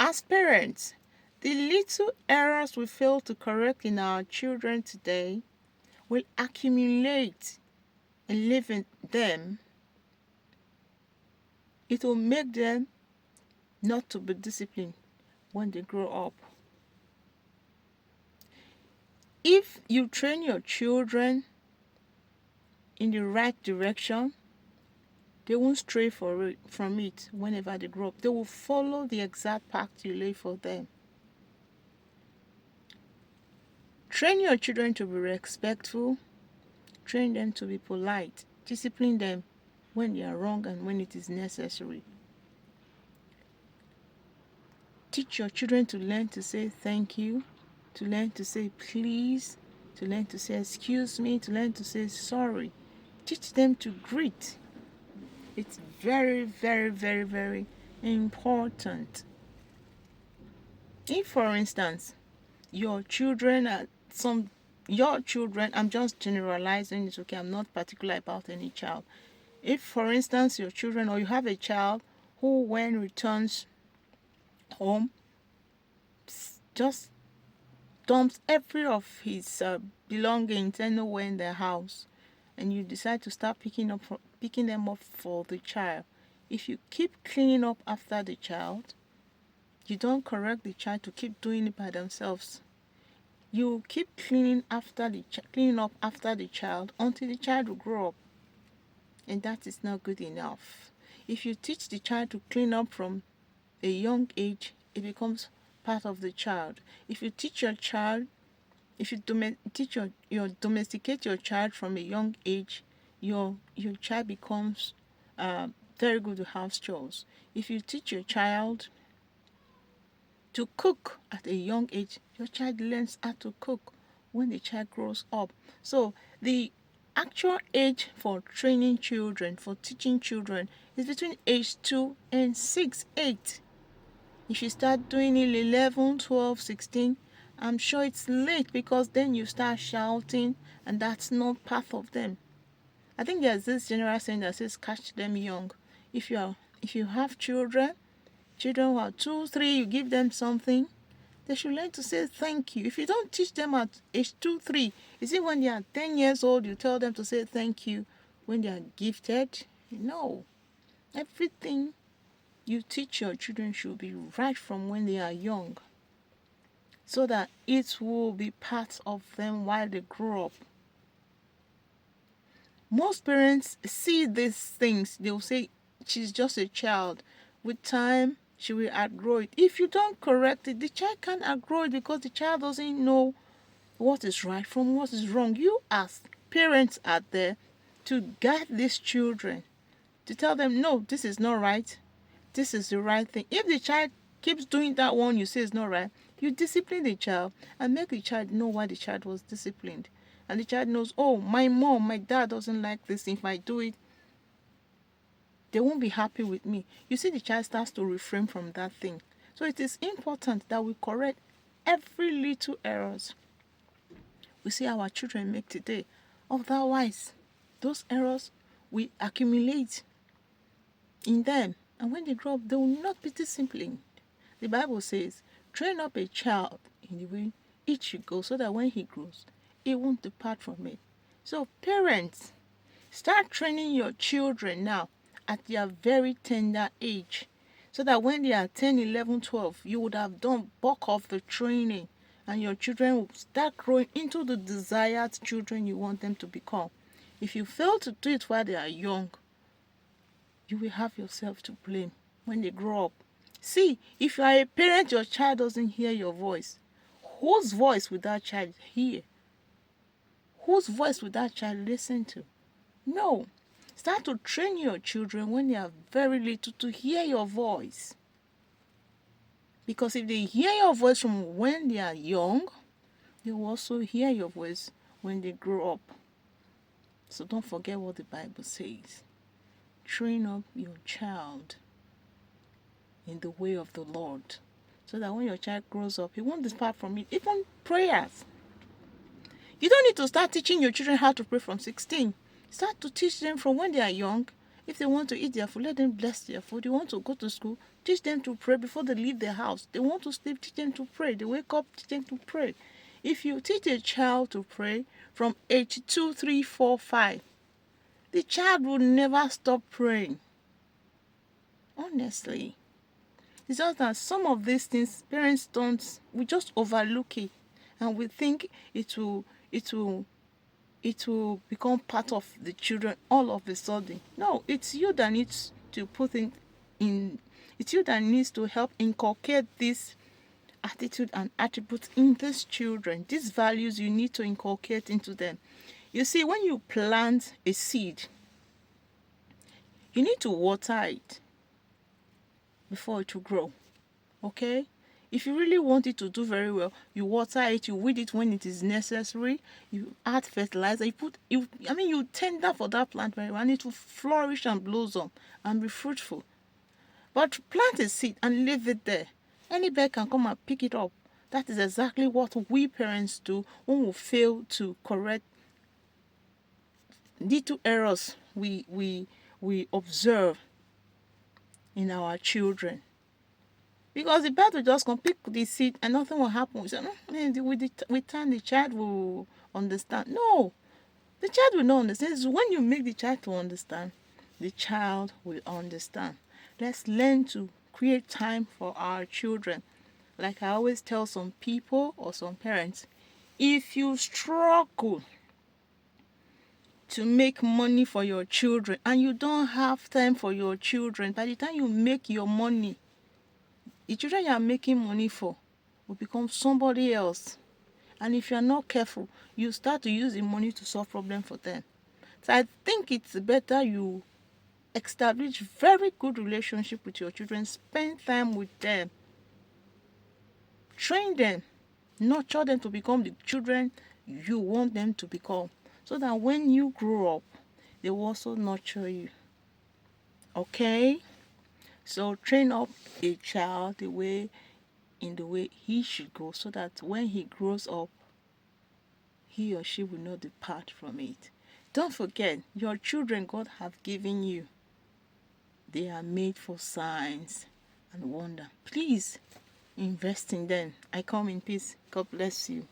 As parents, the little errors we fail to correct in our children today will accumulate and live in them. It will make them not to be disciplined when they grow up. If you train your children in the right direction, they won't stray from it whenever they grow up. They will follow the exact path you lay for them. Train your children to be respectful. Train them to be polite. Discipline them when they are wrong and when it is necessary. Teach your children to learn to say thank you, to learn to say please, to learn to say excuse me, to learn to say sorry. Teach them to greet. It's very, very, very, very important. If, for instance, your children, I'm just generalizing it, okay? I'm not particular about any child. If, for instance, your children, or you have a child who, when returns home, just dumps every of his belongings anywhere in the house, and you decide to start picking them up for the child. If you keep cleaning up after the child, you don't correct the child to keep doing it by themselves. You keep cleaning up after the child until the child will grow up, and that is not good enough. If you teach the child to clean up from a young age, it becomes part of the child. If you teach your child, if you domesticate your child from a young age, your child becomes very good with house chores. If you teach your child to cook at a young age, your child learns how to cook when the child grows up. So the actual age for training children, for teaching children, is between age 2 and 6, 8. If you start doing it 11, 12, 16, I'm sure it's late, because then you start shouting, and that's not part of them. I think there's this general saying that says catch them young. If you have children who are 2, 3, you give them something, they should learn to say thank you. If you don't teach them at age 2, 3, is it when they are 10 years old you tell them to say thank you when they are gifted? No. Everything you teach your children should be right from when they are young, so that it will be part of them while they grow up. Most parents see these things. They will say, she's just a child. With time, she will outgrow it. If you don't correct it, the child can't outgrow it, because the child doesn't know what is right from what is wrong. You as parents are there to guide these children, to tell them, no, this is not right. This is the right thing. If the child keeps doing that one you say is not right, you discipline the child and make the child know why the child was disciplined. And the child knows, oh, my mom, my dad doesn't like this. If I do it, they won't be happy with me. You see, the child starts to refrain from that thing. So it is important that we correct every little errors we see our children make today. Otherwise, those errors will accumulate in them. And when they grow up, they will not be disciplined. The Bible says, train up a child in the way it should go, so that when he grows, he won't depart from it. So parents, start training your children now at their very tender age, so that when they are 10, 11, 12, you would have done bulk of the training, and your children will start growing into the desired children you want them to become. If you fail to do it while they are young, you will have yourself to blame when they grow up. See, if you are a parent, your child doesn't hear your voice, whose voice will that child hear? Whose voice will that child listen to? No. Start to train your children when they are very little to hear your voice. Because if they hear your voice from when they are young, they will also hear your voice when they grow up. So don't forget what the Bible says. Train up your child in the way of the Lord, so that when your child grows up, he won't depart from it. Even prayers. You don't need to start teaching your children how to pray from 16. Start to teach them from when they are young. If they want to eat their food, let them bless their food. You want to go to school, Teach them to pray before they leave the house. They want to sleep, teach them to pray. They wake up, teach them to pray. If you teach a child to pray from age 2, 3, 4, 5, the child will never stop praying. Honestly. It's just that some of these things parents don't, we just overlook it, and we think it will become part of the children all of a sudden. No, it's you that needs to put in it's you that needs to help inculcate this attitude and attributes in these children. These values you need to inculcate into them. You see, when you plant a seed, you need to water it before it will grow. Okay? If you really want it to do very well, you water it, you weed it when it is necessary, you add fertilizer, you tender for that plant very well, and it will flourish and blossom and be fruitful. But plant a seed and leave it there. Any bird can come and pick it up. That is exactly what we parents do when we fail to correct little errors we observe in our children. Because the bird will just come pick the seed and nothing will happen. We say, with time the child will understand. No, the child will not understand. It's when you make the child to understand, the child will understand. Let's learn to create time for our children. Like I always tell some people or some parents, if you struggle to make money for your children and you don't have time for your children, by the time you make your money, the children you are making money for will become somebody else. And if you are not careful, you start to use the money to solve problems for them. So I think it's better you establish very good relationship with your children, spend time with them, train them, nurture them to become the children you want them to become, so that when you grow up, they will also nurture you. Okay? So train up a child in the way he should go, so that when he grows up, he or she will not depart from it. Don't forget, your children God have given you. They are made for signs and wonder. Please invest in them. I come in peace. God bless you.